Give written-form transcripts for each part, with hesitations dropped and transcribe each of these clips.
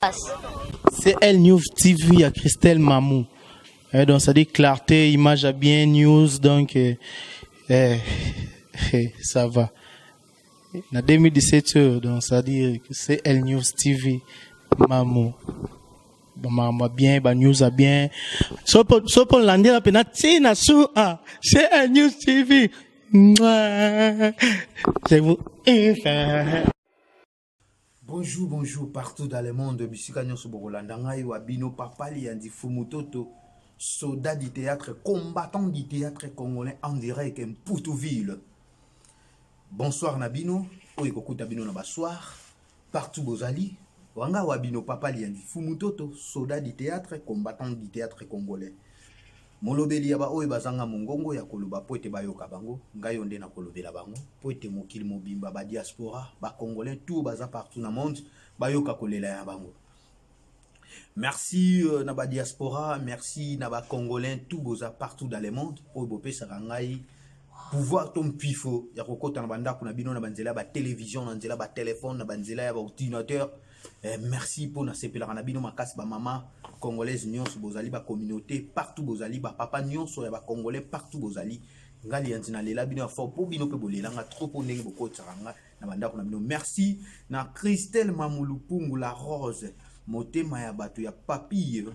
C'est Elle News TV à Christelle Mamou. Donc ça dit clarté, image à bien, news, donc ça va. Na 2017, donc ça dit que c'est Elle News TV Mamou. Maman bien, news à bien. So pour l'année la peine, c'est Elle News TV. Je vous Bonjour partout dans le monde. Bisika nyonso bokolanda ngai wa bino papa liandi fumutoto, soldat du théâtre, combattant du théâtre congolais en direct en Poutouville. Bonsoir Nabino, oye kokuta bino na bassoir, partout bozali. Wanga wa bino papa liandi fumutoto, soldat du théâtre, combattant du théâtre congolais. Molobeli yaba oye bazanga mongongo ya koloba po ete bayoka bango ngai onde na kolobela bango po ete mokili mobimba ba diaspora ba congolais tout baza partout na monde bayoka kolela ya bango. Merci na ba diaspora, merci na ba congolais tout boza partout dans le monde po bopesa ngai pouvoir tom pifo ya kokota na bandako na bino na banzela ba télévision na nzela ba téléphone na banzela ya ba ordinateur. Merci pour na sepelaka na bino makasi ba mama congolaise nyonso bozali ba communauté partout bozali ba papa nyonso ya ba congolais partout bozali ngali yanzina lela bino fort pour bino pe bolelanga trop pour ndenge bokotsanga na bandako na bino. Merci na Christelle Mamulupungu la rose motema ya bato ya papille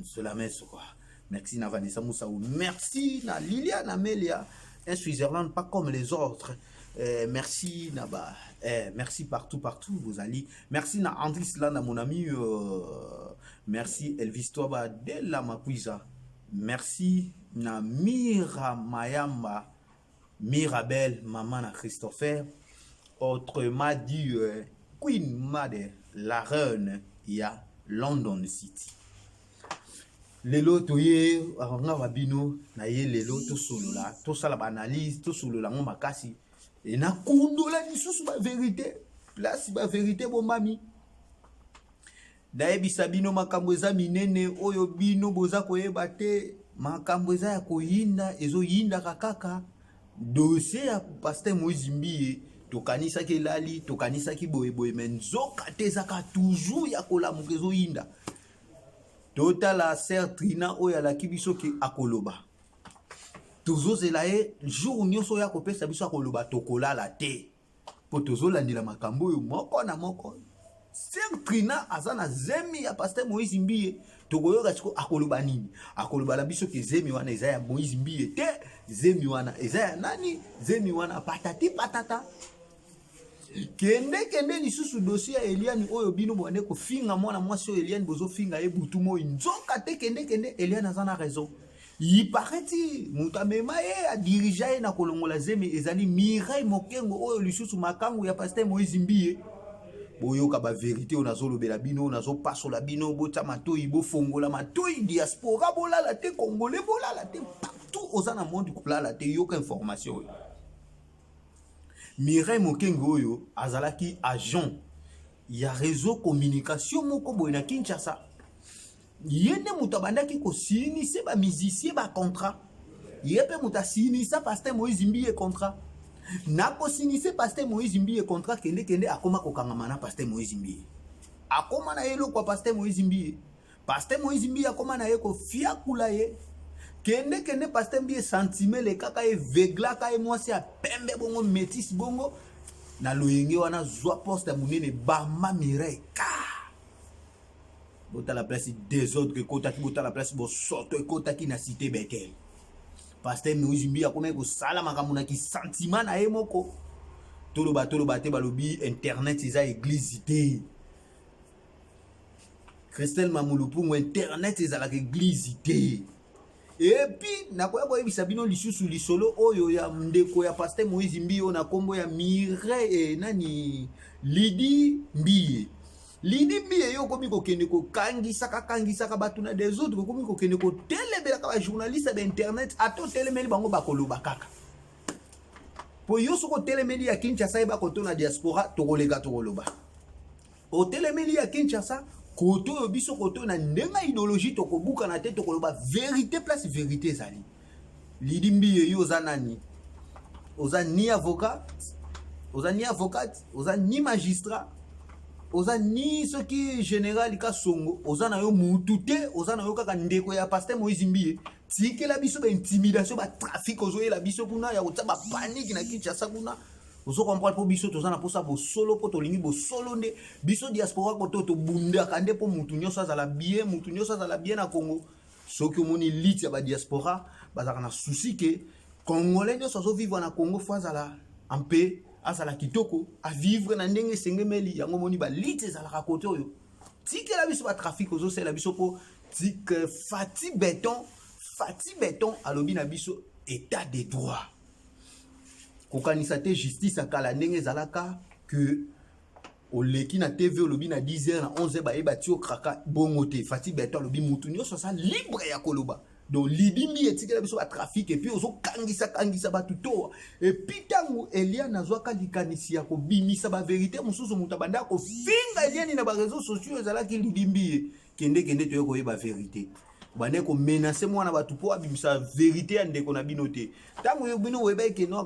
cela messe quoi. Merci na Vanessa Moussaou, merci na Liliane Amelia un Switzerland pas comme les autres. Merci Naba, merci partout vous allez. Merci na Andris Landa mon ami, merci Elvis Toba de la Mapuisa. Merci na Mira Mayamba, Mirabel, maman na Christopher. Autrement dit Queen Made, la reine ya London City. Lelo toye aranga wabino na ye lelo to solo la to sala ba analyse to solo la ngoma makasi. Et na kundola lisusu ba vérité place ba vérité bo mami dayebi sabino makambo eza minene oyo bino boza koyeba te makambo eza ya koyinda ezo yinda kaka dossier ya pasteur Moïse Mbie tokanisa ke lali tokanisa ki boye menzoka te zaka toujours ya kolamuka ezo yinda total la sœur Trina oyo la kibiso ke akoloba tozo zelaye jour nyonso ya kopesa biso akoloba tokola la te po tozo landila makambo yo moko na moko. Sœur Trina azana zemi ya pasteur Moïse Mbie tokoyoka chiko akoloba nini akoloba la biso ke zemi wana eza ya Moïse Mbie te zemi wana eza ya nani zemi wana patati patata kende lisusu dossier ya Eliane oyo bino bone ko finga mwana mwasi oyo Eliane bozo finga ye butu mo nzoka te kende Eliane azana raison. Il paraît mutamema ye a dirigé na kolongola zemi ezali Mireille Mokengo oyo lisusu makangu ya pasteur Moïse Mbie boyoka ba vérité onazo lobela bino onazo pasola bino bota matoi bo fongola matoi diaspora bolala te congolais bolala te partout ozana monde kolala te yoka information. Mireille Mokengo oyo azalaki agent ya réseau communication moko boye na Kinshasa. Yene mutabanda ki ko sinise ba musicien ba contrat. Yepe muta sinisa pasteur Moïse Mbie contrat. Na ko sinise pasteur Moïse Mbie contrat kende akoma ko kangamana pasteur Moïse Mbie. Akoma na yelo kwa pasteur Moïse Mbie. Pasteur Moïse Mbie akoma na yeko fia kula ye. Kende pasteur Mbie sentime le kaka e vegla ka e mwasi a pembe bongo métis bongo na loyenge wana zwa poste ya munene ba mamire ka. Bota la place des autres que kota ki bota la place bo soto e kota ki na cité Betel. Pasteur Moïse Mbie akoma ko sala makambo na ki sentiment na ye moko. Toloba te balobi internet eza église te. Christelle Mamulupungu internet eza la église te. Et puis nakoya boyebisa bino lisusu lisolo oyo ya ndeko ya pasteur Moïse Mbie na kombo ya Mireille nani Lidi Mbie. Lidi Mbie yo komi ko kende ko kangisa ka batuna des autres komi ko kende ko telebela ka ba journaliste ba internet ato telemeli bango bakoloba kaka. Po yo soko telemeli ya Kinshasa ba koto na diaspora tokolega tokoloba. O telemeli ya Kinshasa koto yo biso koto na ndenga idéologie tokobuka na te tokoloba vérité place vérité zali. Lidi Mbie yo za nani? Oza ni avocat, oza ni magistrat. oza ni soki général ka songo oza na yo mutu te oza na yo kaka ndeko ya Pasteur Moïse Mbiye tikela biso ba intimidation ba trafic ozoyela biso kuna ya kotsa ba panique na Kinshasa kuna ozo comprendre po biso toza na posa bo solo po tolingi bo solo nde biso diaspora ko to bundaka nde po mutu nyonso azala bien na Congo soki omoni lit ya ba diaspora bazaka na souci ke congolais nyonso azo vivre na Congo fo azala en paix azala kitoko a vivre na ndenge sengemeli yango moni ba lit ezalaka kote oyo tikela biso ba trafic ozo sela biso po tik Fati Beton alobi na biso état de droit kokanisa te justice akala ndenge ezalaka que oleki na TV olobi na 10h na 11h ba eba ti okraka bongo te Fati Beton alobi mutu nyonso sa libre ya koloba donc lidimbi etikela biso ba trafic et puis ozo kangisa batu to et puis tango Eliane azwaka likanisi ya kobimisa ba vérité mususu mutu banda ko finga Eliane na ba réseaux sociaux ezalaki lidimbi kende to koyeba vérité bane ko menacer mwana batu po abimisa vérité ya ndeko na bino te tango yo bino weba ke no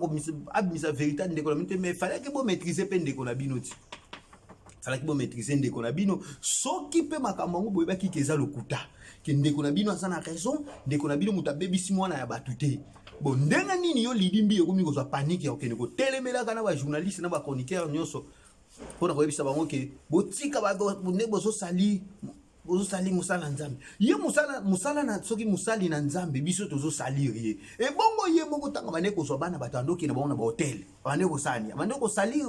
abimisa vérité ya ndeko na bino te mais fallait que bo maîtriser pe ndeko na bino ti fallait que bo maîtriser ndeko na bino soki pe makambo ngo boyeba ki keza lokuta ke ndeko na bino asana raison ndeko na bino mutabebisi mwana ya batu te bon ndenga nini yo lidimbi yokomi kozwa panique ya okende ko telemela kana ba journaliste na ba chroniqueur nyonso pona koyebisa bango ke botika ba ne bozo sali musala nzambe ye musala na soki musali na nzambe biso tozo salir ye e bongo ye moko tanga bane ko so bana batandoki na bango na ba hotel bane ko sani bane ko salir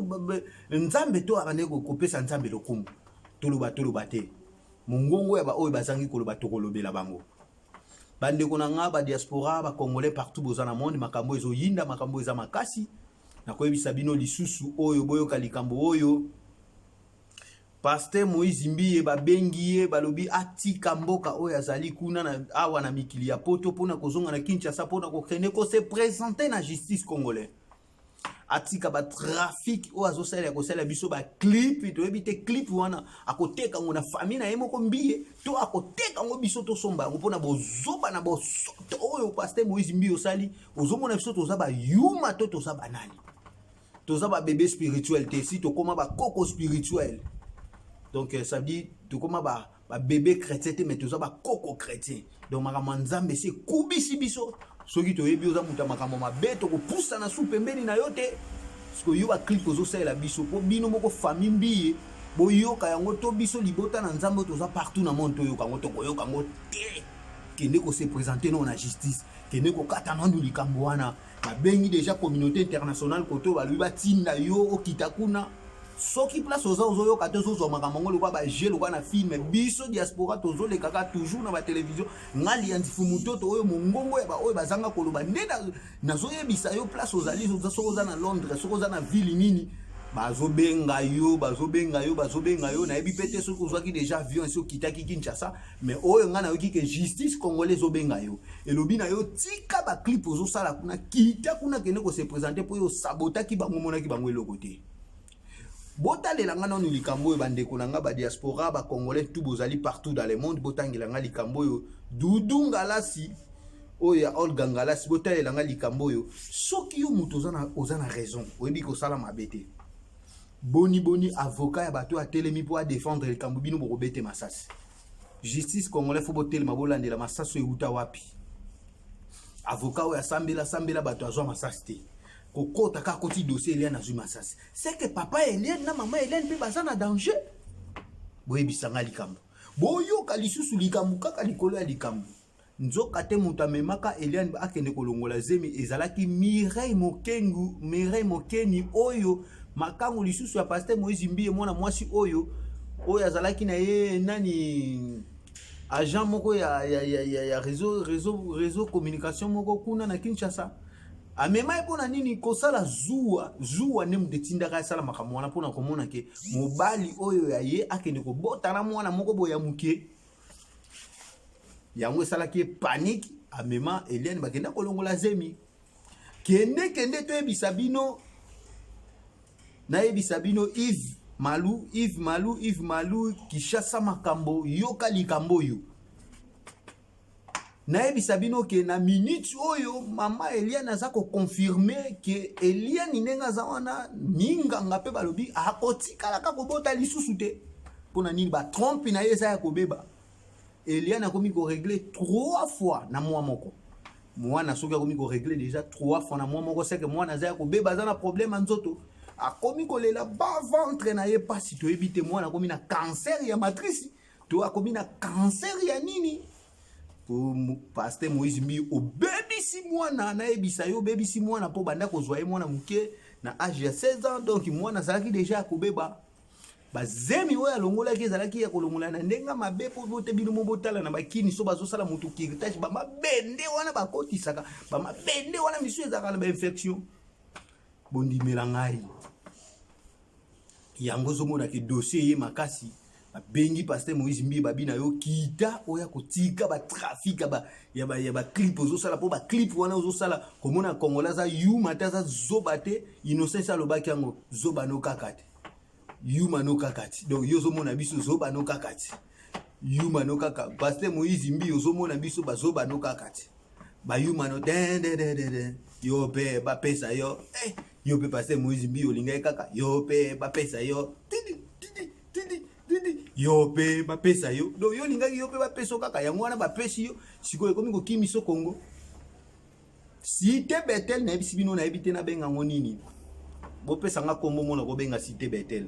nzambe to bane ko kopesa nzambe lokumu toloba te mongongo ya ba oyo bazangi koloba tokolobela bango bande ko na nga ba diaspora ba congolais partout bozana monde makambo ezo yinda makambo eza makasi na koyebisa bino lisusu oyo boyoka likambo oyo Pasteur Moïse Mbiye babengi ye balobi atika mboka oyo azali kuna na awa na mikili ya poto pona kozonga na Kinshasa pona ko kende ko se présenter na justice congolais atika ba trafic oyo azosala ko sala biso ba clip to ebite clip wana akoteka ngona famille na yemo ko Mbiye to akoteka ngo biso to somba ngo pona bozoba na bosoto oyo Pasteur Moïse Mbiye osali ozomona biso to za ba yuma to za banani to za ba bébé spirituel te si to koma ba koko spirituel. Donc ça veut dire tout comme ba bébé chrétien mais tout ça ba coco chrétien donc makambo nzambe c'est kubisi biso soki to yebi oza muta makambo mabeto ko poussa na soupe mbeni na yote parce que yo ba clip ozo sala biso po bino moko famille Mbiye boyoka yango to biso libota na nzambe to za partout na monde to yoka ngo to koyoka ngo te kende ko se présenter non na justice kende ko kata nandu likambo wana ba bengi déjà communauté internationale koto ba lui ba tinda yo okitakuna soki place ozo yo kato zo makambo ngolo kwa ba jelo kwa na film biso diaspora tozo le kaka toujours na ba télévision ngali yandifumu toto oyo mongongo ya ba oyo bazanga koloba ndenda nazo yebisa yo place ozali zo na Londres so na ville nini bazobenga yo na ebi pete so kozwaki déjà avion so kitaki Kinshasa mais oyo ngana yo ki justice congolaise obenga yo elobi na yo tika ba clip ozo sala kuna kita kuna kene ko se présenter po yo sabotaki bango monaki bango eloko te. Botalela nga nanu likambo yo bandeko na nga ba diaspora ba congolais tout bozali partout dans le monde botangela nga likambo yo Dudu Ngalasi oya Olga Ngalasi botalela nga likambo yo soki yo muto ozana raison oyebi ko sala mabete boni avocat ya bato a telemi pour défendre likambo bino bokobete masasi justice congolais faut botelema bolandela masasi euta wapi avocat oya sambela bato azwa masasi te kokota ka koti dossier Eliane azui masasi c'est que papa Eliane na maman Eliane pe bazana danger boyebisanga likambo boyoka lisusu likambo kaka likolo ya likambo nzoka te mutu amemaka Eliane akende kolongola zemi ezalaki Mireille Mokeni oyo makango lisusu ya Pasteur Moïse Mbiye mwana mwasi oyo azalaki na ye nani agent moko ya réseau communication moko kuna na Kinshasa amema epona nini kosala zuwa ne mutindaka sala makambo wana pona komona ke mobali oyo ya ye akende ko botana mwana moko boya muke yango sala ki panique amema Eliane bakenda kolongola zemi kende to ebisa bino na ebisa bino Yves Malou Kishasa makambo yoka likambo yo na ebisa bino ke na minute oyo mama Eliane aza ko confirmer que Eliane nenga za wana ninganga pe balobi akotikala ka kobota lisusu te pona nini ba trompe na yesa ya kobeba Eliane akomi ko régler 3 fois na mois moko mwana soki akomi ko régler déjà 3 fois na mois moko c'est que mwana za ya kobeba za na problème nzoto akomi kolela ba ventre na ye pasi to ebite mwana akomi na cancer ya matrice to akomi na cancer ya nini pour pasteur Moïse Mbi obebisi mwana na ebisa yo obebisi mwana po banda kozwa ye mwana muke na âge ya 16 ans donc mwana zalaki déjà kobeba bazemi oyo alongolaki ezalaki ya kolongola na ndenga mabe po bote bino mobotala na bakini so bazosala mutu kirtage bamabende wana bakotisaka bamabende wana misu ezalaka na bainfection bondimela ngai yango ozomona ke dossier ye makasi babengi pasteur Moïse Mbi babina yo kita oya kotika batrafic ya ba clip ozosala po baclip wana ozosala komona kongola za yuma ta za zoba te innocence alobaki yango zoba no kakate yuma no kakati donc yozomona biso zoba no kakati yuma no kaka pasteur Moïse Mbi ozomona biso bazoba no kakati ba yuma no den yo pe ba pesa yo yo pe pasteur Moïse Mbi olinga kaka yo pe ba pesa yo yo pe ba pesa yo donc yo linga yo pe ba pesa kaka yango wana ba pesi yo sikoyo komi ko kimiso Congo Cité Betel na ebisi bino na ebite na benga ngonini bo pesa nga kombo mona ko benga Cité Betel.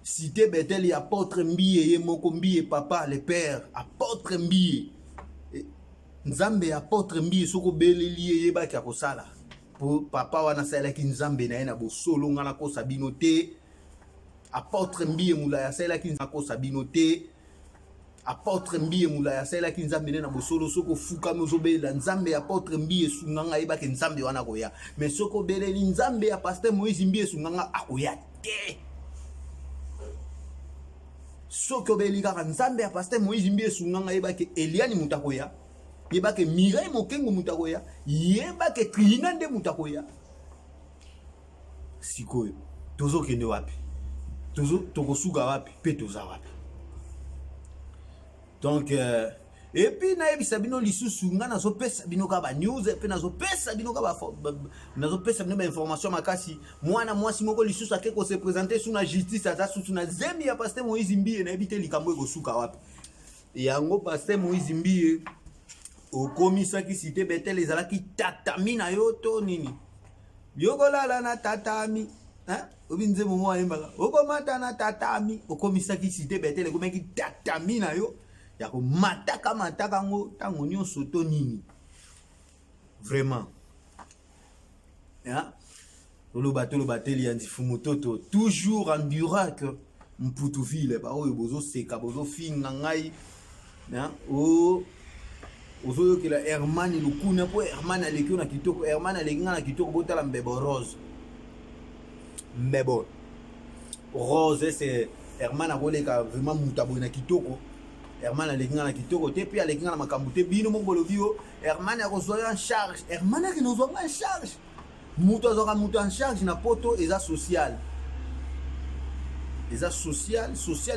Cité Betel ya apôtre Mbiye ye moko Mbiye papa le père apôtre Mbiye Nzambe apôtre Mbiye soko beleli ye ba ki akosala po papa wana sala ki Nzambe na ye na bosolo ngana ko sabino te apôtre Mbiye mulaya sala ki nzako sabino te apôtre Mbiye mulaya sala ki Nzambe na bosolo soko fuka mozo bela Nzambe apôtre Mbiye sunganga ye ba ki Nzambe wana koya mais soko beleli Nzambe ya pasteur Moïse Mbiye sunganga akoya te soko beli kaka Nzambe ya pasteur Moïse Mbiye sunganga yeba ke Eliane mutakoya yeba ke Mireille Mokengo mutakoya yeba ke Trina nde mutakoya sikoyo tozo kende wapi tozo tokosuka wapi pe toza wapi donc et puis na yebisa bino lisusu nga nazo pesa bino ka ba news pe nazo pesa bino ka ba nazo pesa bino ba information makasi mwana mwasi moko lisusu akeko se présenter sous na justice ata sous na zemi ya pasteur Moïse Mbiye na ebite likambo ekosuka wapi yango pasteur Moïse Mbiye okomisaki Cité Betel ezalaki tatami na yo to nini yokolala na tatami obinze momo ayembaka okomata na tatami okomisaki Cité Betel ekomeki tatami na yo yako mataka ngo tango nyonso to nini vraiment tolo bateli yandi fumutoto toujours en Durac Mputuville ba oyo bozo seka bozo finga ngai o ozo ke la Herman lukuna po Herman aleki na kitoko Herman aleki na kitoko botala mbebo rose mbebo rose c'est Herman akoleka vraiment mutabo na kitoko Herman aleki na kitoko te puis aleki na makambo te bino mongolo bio Herman akozwa en charge Herman akinozwa en charge muto azoka muto en charge na poto eza social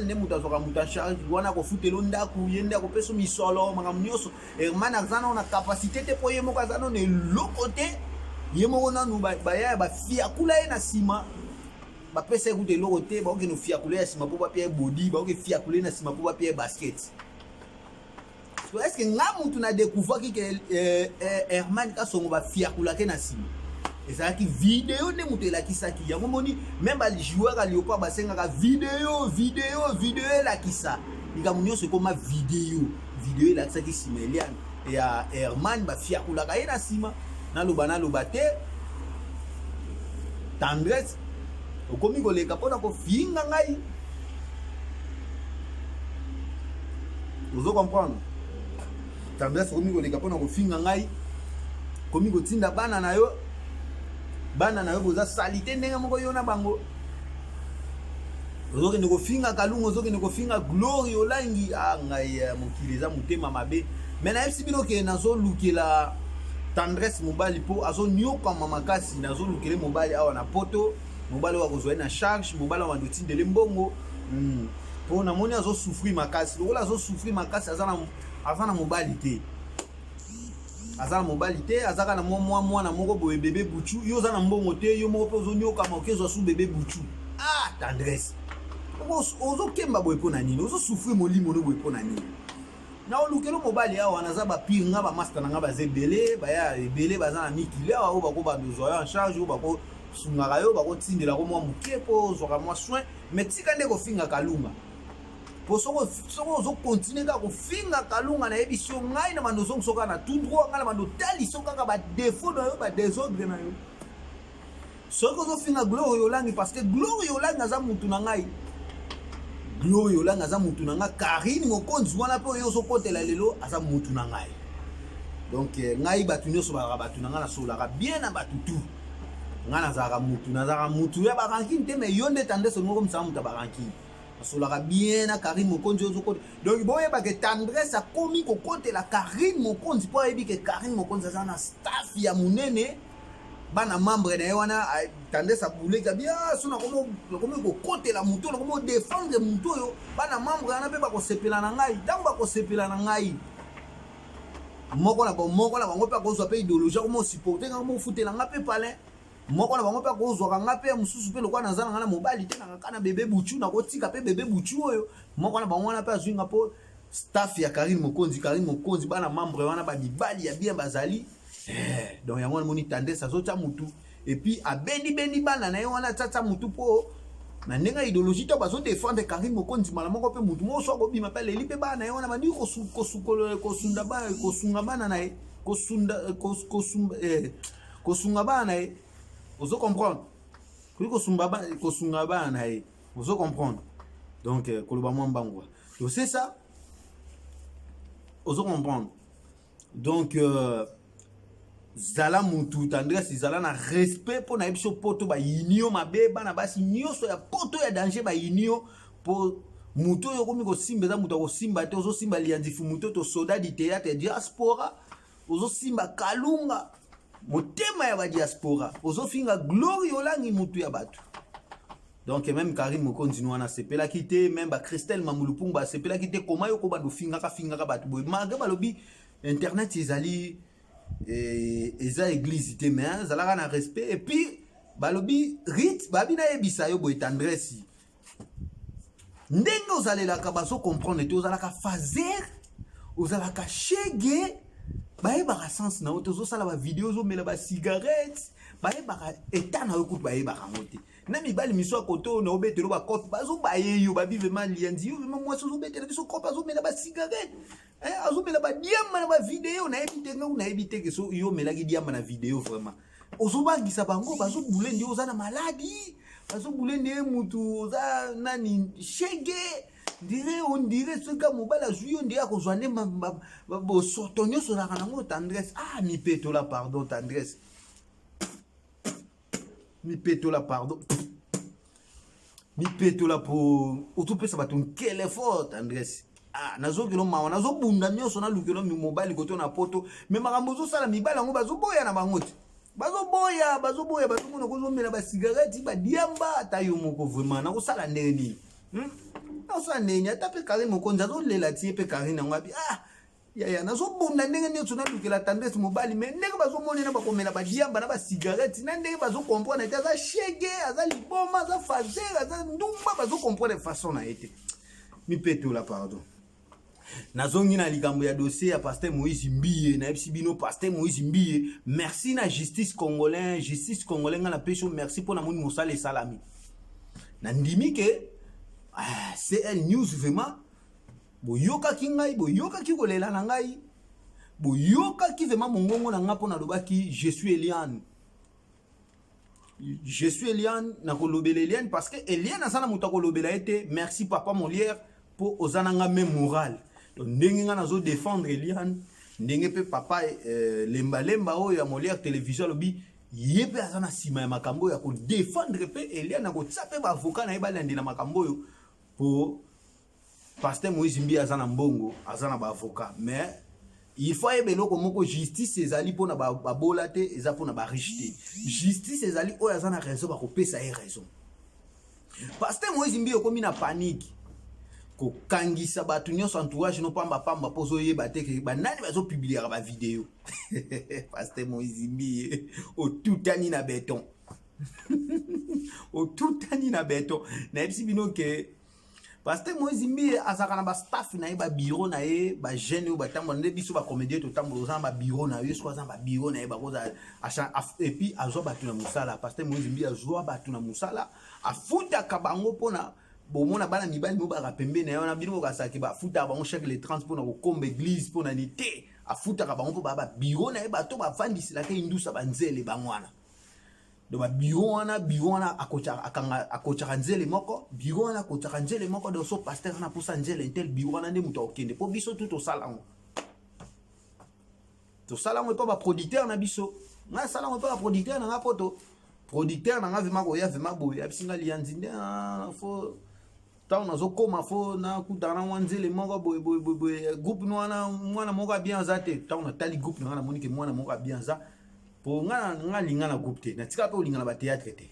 ne muto azoka muto en charge wana ko futelo ndaku yenda ko peso misolo makambo nyoso Herman azana na capacité te po yemo kazana ne lokote yemo na nu ba ya ba fia kula ina sima ba pesa ekuté lokote ba okeno fia kula ya sima po ba pia body ba oke fia kula na sima po ba pia basket. So est-ce que ngamutu na découvert que Herman kasongo ba fia kula ke na sima ezalaki vidéo nde mutu elakisaki yango moni même ba joueur ali opa basengaka vidéo elakisa likambo nyonso ekoma vidéo elakisaki sima Eliane ya Herman ba fia kula ka ye na sima naloba te tendresse okomi koleka pona ko finga ngai ozo comprendre tendresse okomi koleka pona ko finga ngai komi kotinda bana na yo boza salite ndenge moko yo na bango ozo kende ko finga kalungo ozo kende ko finga glory olangi ngai mokili za mutema mabe mena yebisi bino ke nazo lukela tendresse mobali po azo nyoka makasi nazo lukele mobali awa na poto mobali wa kozwa na charge mobali wa ndotindele mbongo po na moni azo souffrir makasi lokola azo souffrir makasi azana mobali te azaka na mwana moko boye bébé buchu yo za na mbongo te yo moko pozo nyoka makezo su bébé buchu tendresse ozo kemba boye pona nini ozo souffrir molimo no boye pona nini na olukelo mobali awa naza ba pinga ba master na nga ba zebele ba ya ebele baza na mikili awa o bako ba besoin en charge o bako sungaka yo bako tindela ko mwa muke po zoka mwa soin mais tika nde ko finga kalunga po soko ozo continuer ka ko finga kalunga na ebisio ngai na mandozo soka na tout droit ngala mando tali soka ka ba défaut na yo ba désordre na yo soko ozo finga gloire yolangi parce que gloire yolangi aza mutu na ngai gloire yolangi aza mutu na ngai Karine mokonzi wana pe oyo sokotela lelo aza mutu na ngai donc ngai batu nyonso balaka batu na ngai nasolaka bien na batu tout ngai nazalaka mutu ya barankini te mais yo nde tendresse moko mosala mutu ya barankini nasolaka bien na Karine mokonzi oyo sokotela donc boyeba ke tendresse akomi kokotela Karine mokonzi mpo ayebi ke Karine mokonzi aza na staff ya monene bana membre na ye wana tendresse abuleki abi sona komi kokotela mutu oyo komi odefendre mutu oyo bana membre wana mpe bakosepela na ngai ntango bakosepela na ngai moko na bango mpe akozwa mpe idéologie komi osupporte nga komi ofutela nga mpe palin moko na bango mpe akozwaka nga mpe mosusu mpe lokwa naza na nga na mobali te nakaka na bebe butu nakotika mpe bebe butu oyo moko na bango wana mpe azwinga mpo staff ya Karine mokonzi bana membre wana bamibali ya bien bazali donc yango moni tendresse azotia mutu et puis abendi bana na ye wana tata mutu po na ndenga idéologie to bazo défendre Karine mokonzi mala moko pe mutu mo so ko bima pe leli pe bana ye wana bandi kosunga bana na ye kosunga bana ye ozo comprendre kosunga bana na ye ozo comprendre donc koloba mwa mbangwa donc c'est ça ozo comprendre donc zala mutu tendresse zala na respect po na biso poto ba yinio mabe bana basi nyonso ya poto ya danger ba yinio po mutu yo komi ko simba za mutu ko simba te ozo simba liandifu mutu to soda di théâtre diaspora ozo simba kalunga motema ya ba diaspora ozo finga gloire yolangi mutu ya batu donc même Karine mokonzi wana sepela kité même ba Christelle Mamulupungu ba sepela kité koma yo ko bando finga ka batu boy malgré balobi internet ezali eza église te mais zalaka na respect et puis balobi rite babi na yebisa yo boy tendresse ndenge ozalelaka bazo comprendre te ozalaka fazer ozalaka shege bayebaka sens na yo te ozosala ba video ozomela ba cigarette bayebaka état na yo kutu bayebaka ngo te na mibali miso akoto na obetelo ba kope bazo baye yo babi vraiment lianzi yo vraiment moi ozobetela biso kope azomela ba cigarette azomela ba diamba na ba video na ebite nga na ebite ke so yo melaki diamba na video vraiment ozobangisa bango bazo bule ndi oza na maladi bazo bule ndi mutu oza nani shege on dirait ce que mobala juyo ndi akozwa ne bo sotonyo so na kanango tendresse mi peto la pardon tendresse mi peto la pardon mi peto la pour otopesa bato nkele fort tendresse nazokelo mawa nazobunda nyonso na lukelo mi mobile koto na poto me makambo zosala mibala ngo bazoboya na bango te bazoboya bazomona kozomela ba cigarette ba diamba ata yo moko vraiment na kosala ndeni osala ndeni ata pe Karine mokonzi azolela tie pe Karine ngo abi ya nazobunda ndenge nyonso na lukela tendresse mobile me ndenge bazomonela bakomela ba diamba na ba cigarette na ndenge bazokomprendre ete aza shege aza liboma aza fazer aza ndumba bazokomprendre façon na ete mi peto la pardon nazongi na likambo ya dossier ya Pasteur Moïse Mbiye na bino Pasteur Moïse Mbiye merci na justice congolais nga na peso merci pour na moni mosala salami na ndimi ke CL News vraiment boyoka ki ngai boyoka ki kolela na ngai boyoka ki vraiment mongongo na nga pona lobaki je suis Eliane na kolobela Eliane parce que Eliane asana muta kolobela ete merci papa Molière pour ozananga même moral donc ndenge nga nazo défendre Eliane ndenge pe papa lemba oyo ya Molière télévision lobi yebe azana sima ya makambo ya ko défendre pe Eliane na ko tsape ba avocat na ebalandi na makambo yo pour Pasteur Moïse Mbiye azana mbongo azana ba avocat mais il faut ebeloko moko justice ezali pona ba bola te eza pona ba richité justice ezali oyo azana raison ba ko pesa e raison Pasteur Moïse Mbiye komi na panique ko kangisa batu nyonso entourage no pamba pozo yeba te ke banani bazo publier ba vidéo Pasteur Moïse Mbiye o tutani na béton o tutani na béton na ebisi bino ke Pasteur Moïse Mbiye azaka na ba staff na ye ba bureau na ye ba jeune ou ba tambo nde biso ba comédien to tambo za ba bureau na ye so za ba bureau na ye ba koza et puis azwa batu na musala. Pasteur Moïse Mbiye azwa batu na musala afuta ka bango pona bomona bana mibali mo ba pembe na yo na bino ka saki ba futa bango chaque les 30 pona ko kombe église pona ni te afuta ka bango po ba bureau na ye bato ba fandisi la ke indusa banzele bangwana. Do ba bureau wana akocha nzele moko bureau wana akocha nzele moko do so pasteur na pusa nzele intel bureau wana nde muto okende po biso tout au salango to salango pa ba producteur na biso na salango pa ba producteur na poto producteur na ngave mako ya vema boye abisinga lianzi nde fo ta on zo koma fo na kutana nzele moko boye groupe wana mwana moko bien zate ta on tali groupe na monike mwana moko bien za po nga linga na groupe te na tika pe linga na ba théâtre te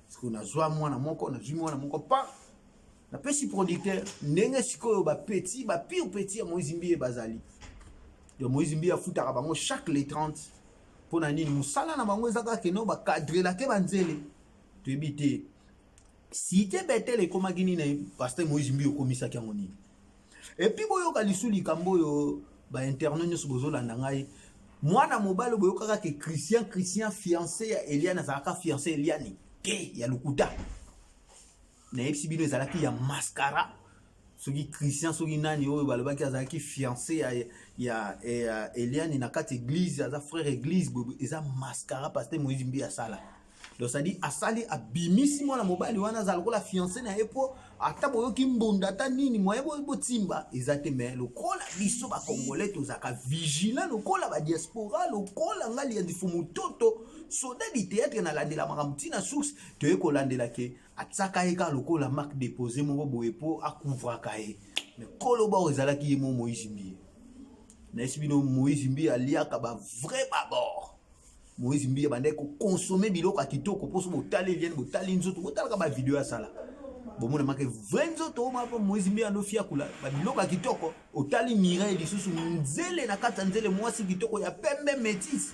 parce na zwa mwana moko na zwi mwana moko pa na pesi producteur ndenge sikoyo ba pire petit ya Moïse Mbiye bazali de Moïse Mbiye afutaka bango chaque les 30 pona nini musala na bango ezaka keno ba cadre la ke banzele to ebite si te betele koma gini na pasteur Moïse Mbiye komisa kyango nini et puis boyoka lisuli kambo yo ba internet nyoso bozolanda ngai mwana mobalo boyokaka ke Christian fiancé ya Eliane azaka fiancé Eliane ke ya lukuta na yebisi bino ezalaki ya mascara soki Christian soki nani oyo balobaki azalaki fiancé ya Eliane na kati église aza frère église eza mascara pasteur Moïse Mbiye asala donc ça dit asali abimisi mwana mobali wana azalokola fiancé na epo ata boyoki mbonda ata nini moye botimba ezate mais lokola biso ba congolais tozaka vigilant lokola ba diaspora lokola ngali ya difumu toto soda di théâtre na landela makamtina source to kolandela ke atsaka eka lokola marque déposé moko boye po akouvra kae mais kolo ba ezalaki yemo Moïse Mbiye na esibino Moïse Mbiye aliaka ba vrai babord Moïse Mbiye bande ko consommer biloko akitoko poso botali Eliane botali nzoto botalaka ba vidéo ya sala bomona make 20 nzoto ma po Moïse Mbiye anofia kula ba biloko akitoko otali Mireille lisusu nzele na kata nzele mwasi kitoko ya pembe métis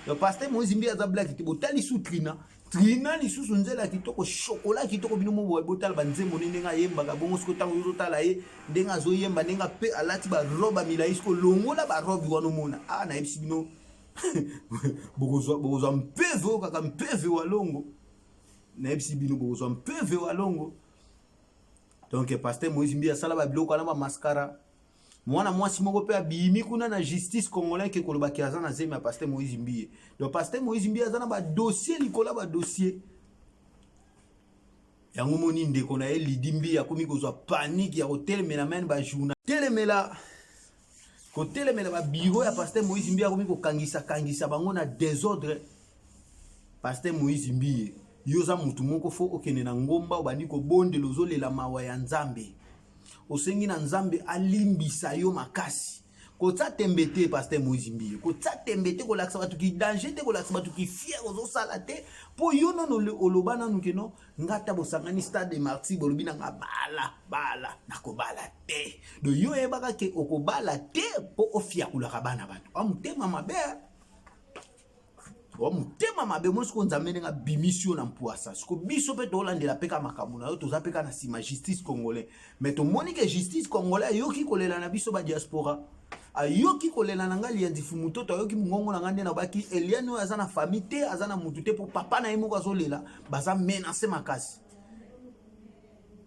le pasteur Moïse Mbiye za black ti botali su Trina lisusu nzele akitoko chocolat kitoko bino mo botala ba nzembo ndenga yemba ka bongo siko tango yotala ye ndenga zo yemba ndenga pe alati ba roba milaisko longola ba robe wano mona na ebisi bino bokozwa mpeve kaka mpeve wa longo na ebisi bino bokozwa mpeve wa longo donc pasteur Moïse Mbiye asala ba biloko na ba mascara mwana mwasi moko pe abimi kuna na justice congolais ke koloba ki aza na zemi ya pasteur Moïse Mbiye donc pasteur Moïse Mbiye aza na ba dossier likola ba dossier yango moni ndeko na ye Lidi Mbiye akomi kozwa panique ya kotelemela mene ba journal telemela kotelemela ba bureau ya pasteur Moïse Mbiye akomi kokangisa bango na désordre pasteur Moïse Mbiye yoza mutu moko fo okene na ngomba obandi ko bondela ozolela mawa ya Nzambe osengi na Nzambe alimbisa yo makasi kotsa tembete pasteur Moïse Mbiye kotsa tembete ko laksa batu ki danger te ko laksa batu ki fier ozo sala te po yo non oloba nanu keno ngata bosangani stade de martyr bolobi na bala nakobala te do yo ebaka ke okobala te po ofia kula bana batu amutema mabe mutema mabe mosiko Nzambe nga bimission na mpuasa siko biso pe tolandela peka makambo na yo tozapeka na sima justice congolais mais to moni que justice congolais yoki kolela na biso ba diaspora ayoki kolela na ngali ya ndifumu toto ayoki mungongo na ngande na baki Eliane aza na famille te aza na mutu te po papa na yemo kazolela baza menacer makasi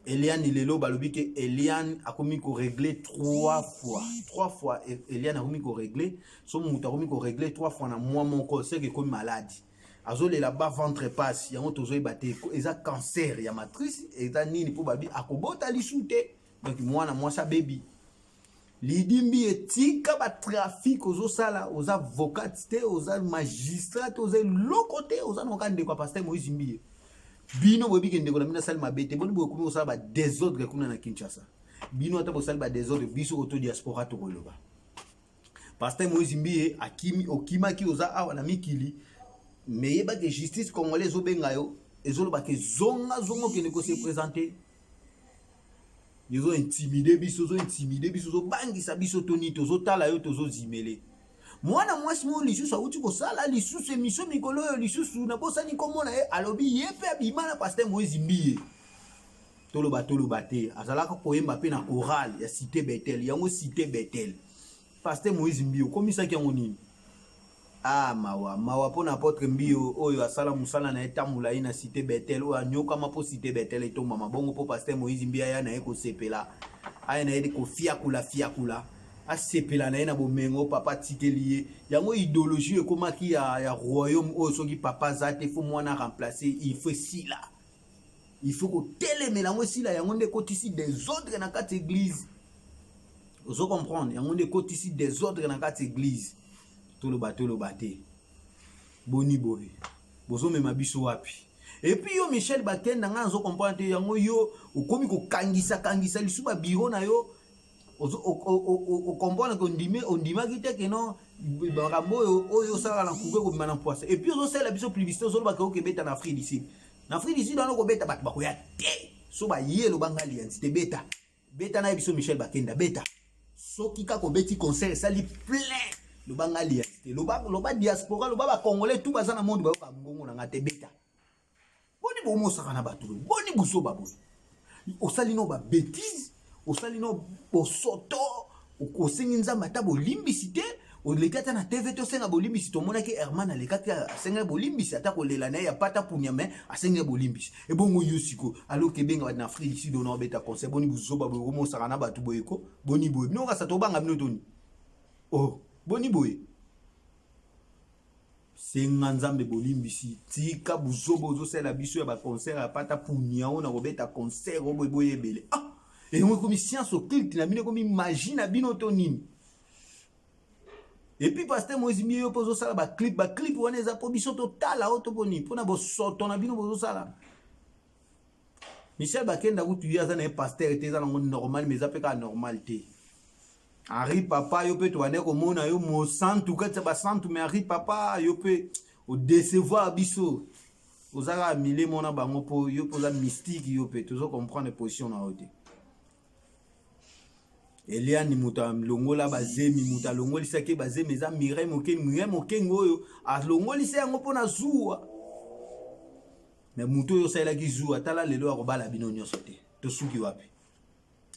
Eliane lelo balobi ke Eliane akomi ko régler 3 fois Eliane akomi ko régler so mutu akomi ko régler 3 fois na mois moko c'est que comme maladie azolela ba ventre passe yango tozoyi bate eza cancer ya matrice eza nini po babi akobota lisute donc mwana mwasa baby Lidi Mbiye tika ba trafic ozo sala aux avocats te aux magistrats aux lokote aux anokande kwa pasteur Moïse Mbiye bino bobi ke ndeko na mina sali mabete boni bokomi osala ba désordre kuna na Kinshasa bino ata bosali ba désordre biso auto diaspora to koloba pasteur Moïse Mbiye okimaki oza awa na mikili mais yeba que justice congolaise obenga yo ezoloba ke zonga kene ko se présenter Ils intimider biso zo bangisa biso toni tozo tala yo tozo zimele mwana mwasi mo lisusu auti ko sala lisusu émission mikolo yo lisusu na bosani komona alobi yepe abima na pasteur Moïse Mbiye toloba te azalaka koyemba pe na chorale ya cité Bethel yango cité Bethel pasteur Moïse Mbio komisaki yango nini mawa pona apôtre Mbio oyo asala musala na etamula ina cité Bethel oyo anyokama po cité Bethel etomba mabongo po pasteur Moïse Mbio aya na ye kosepela aya na ye kofiakula asepela na ye na bomengo papa tikeli ye yango idéologie ekomaki ya royaume oyo soki papa zate fo mwana remplacer il faut sila il faut que telemela ngo sila yango nde kotisi des ordres na kati église ozo comprendre yango nde kotisi des ordres na kati église toloba te boni boye bozo mema biso wapi et puis yo Michel Bakenda nga zo comprendre te yango yo okomi ko kangisa lisuba biro na yo o comprendre que ondima kite que non bakambo oyo sala na kuke ko bimana poisse et puis ozo sala biso publicité ozo ba ko beta na Afrique d'ici na Afrique d'ici dans ko beta bat ba ko ya te so ba yelo bangali entité beta na biso Michel Bakenda beta so kika ko beti concert sali plein le bangali entité loba diaspora loba ba congolais tout bazana monde ba ko ngongo na ngate beta boni bomo saka na batu boni buso babo osali no ba bêtise osali no bosoto okosengi nzamba ta bolimbisite olekata na TV to senga bolimbisi to monaki Herman alekata senga bolimbisi ata kolela na ya pata punyame asenga bolimbisi e bongo yosiko alo kebenga na Afrique ici dona beta conseil boni buzoba bomo saka na batu boyeko boni boy no ka sato banga minotoni oh boni boy senga nzambe bolimbisi tika buzobo zo sela biso ya ba concert ya pata punya ona robeta concert boy ebele et moi comme science occulte na bino comme magie na bino to nini et puis pasteur Moïse Mbio pozo sala ba clip wana eza po biso total a auto boni pona bo soto na bino bozo sala Michel Bakenda kutu yaza na pasteur était za normal mais ça pas normal te Henri papa yo pe to wane ko mona yo mo santu ka ba santu mais Henri papa yo pe o décevoir biso ozala mile mona bango po yo poza mystique yo pe tozo comprendre position na ote Eliane muta longola bazemi muta longoli sake bazemi za mire moke ngoyo a longoli se yango pona zuwa mais muto yo sala ki zuwa tala lelo akobala bino nyonso te to suki wapi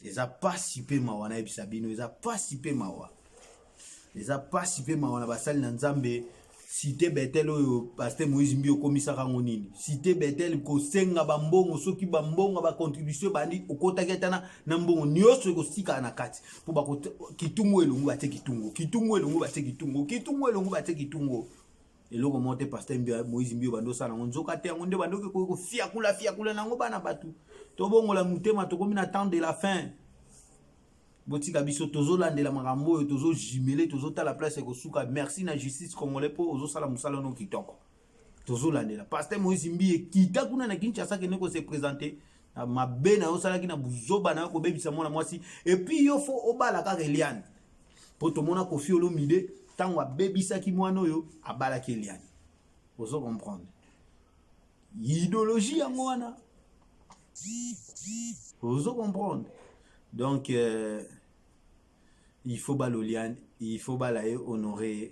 eza participer mawa na ebisa bino eza participer mawa na basali na nzambe cité Bethel oyo pasteur Moïse Mbio komisaka ngonini cité Bethel ko senga bambongo soki bambongo ba contribution bandi okota ketana na mbongo nyoso ko sika na kati po ba kitungo elongo ba te kitungo elongo ba te kitungo eloko monte pasteur Moïse Mbio bando sana nzoka te ngonde bando ko fiakula nango bana batu to bongo la mutema to komi na temps de la fin botika biso tozo landela makambo tozo jimele tozo ta la place ko suka merci na justice congolais po ozo sala musala no kitoko tozo landela pasteur Moïse Mbie kita kuna na Kinshasa ke neko se présenter na mabena osala ki na buzoba na ko bebisa mona mwasi et puis yo fo obala ka Eliane po to mona Koffi Olomide tango bebisa ki mwana oyo abala ki Eliane ozo comprendre idéologie ya mwana ozo comprendre donc il faut balolian il faut balaye honorer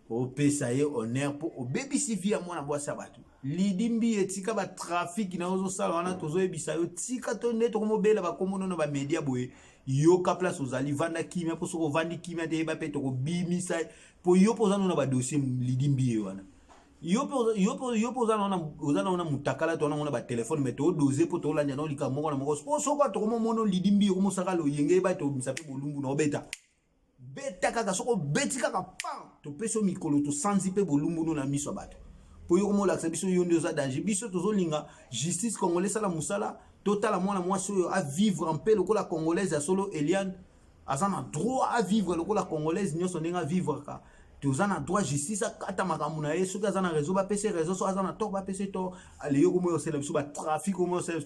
au pesaye honneur pour au baby sifia mwana boisa batu lidimbi etika ba trafic na ozo sala wana tozo ebisa yo tika to neto ko mobela ba komono na ba media boye yo ka place ozali vanda kimia po soko vandi kimia te ba peto ko bimisa po yo pozana na ba dossier lidimbi wana yo pozana na mutakala to na ba téléphone mais to doser po to lanya no lika moko na moko soko to ko mono lidimbi ko mosaka lo yenge ba to misape bolumbu na obeta beta kaka soko beti kaka pam to peso mikolo to sanzi pe bolumbu no na miso bato po yo komo la biso yo ndoza danger biso tozo linga justice congolaise sala musala total mwana mwasi oyo a vivre en paix lokola congolaise ya solo Eliane azana droit à vivre lokola congolaise nyoso ndinga vivre ka tozana droit justice ata makamuna na yeso kazana réseau ba PC réseau so azana tor ba PC tor ale yo komo yo sela biso ba trafic komo yo sela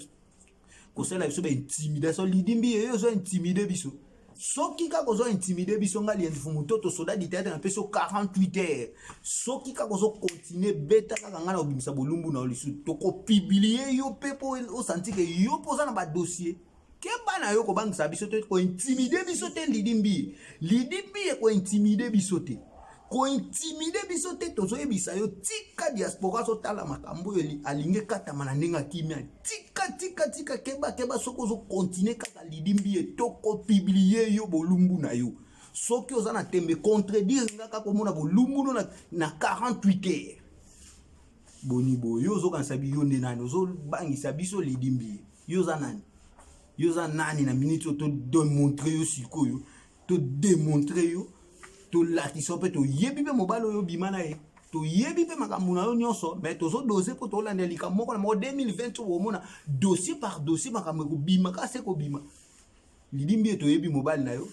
ko sela biso ba intimidation lidimbi yo zo intimider biso soki ka kozo intimider biso ngali ndifumu toto soda di tete na peso 48 heures soki ka kozo continuer beta kaka ngana obimisa bolumbu na olisu to ko publier yo pepo o senti que yo poza na ba dossier ke bana yo ko bangisa biso te ko intimider biso te lidimbi ko intimider biso te intimide biso te tozoyebisa yo tika diaspora sotala makambo oyo alingi ekatama na ndenge akimia tika keba soki ozokontinue kaka lidimbi tokopiblie yo bolumbu na yo soki oza na tembe contredire nga kaka omona bolumbu no na 48 heures boni boyo ozokanisa bi yo nde nani ozobangisa biso lidimbi yo za nani na minute to démontrer yo sikoyo to démontrer yo to lakisa mpe toyebi mpe mobali oyo bima na ye toyebi mpe makambo na yo nyonso mais tozodose mpo tolandela likambo moko na moko 2020 omona dossier par dossier makambo ekobima kasi ekobima lidimbi ye toyebi mobali na yo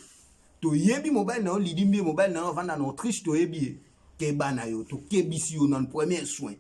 lidimbi ye mobali na yo avanda na Autriche toyebi ye keba na yo tokebisi yo na premier soin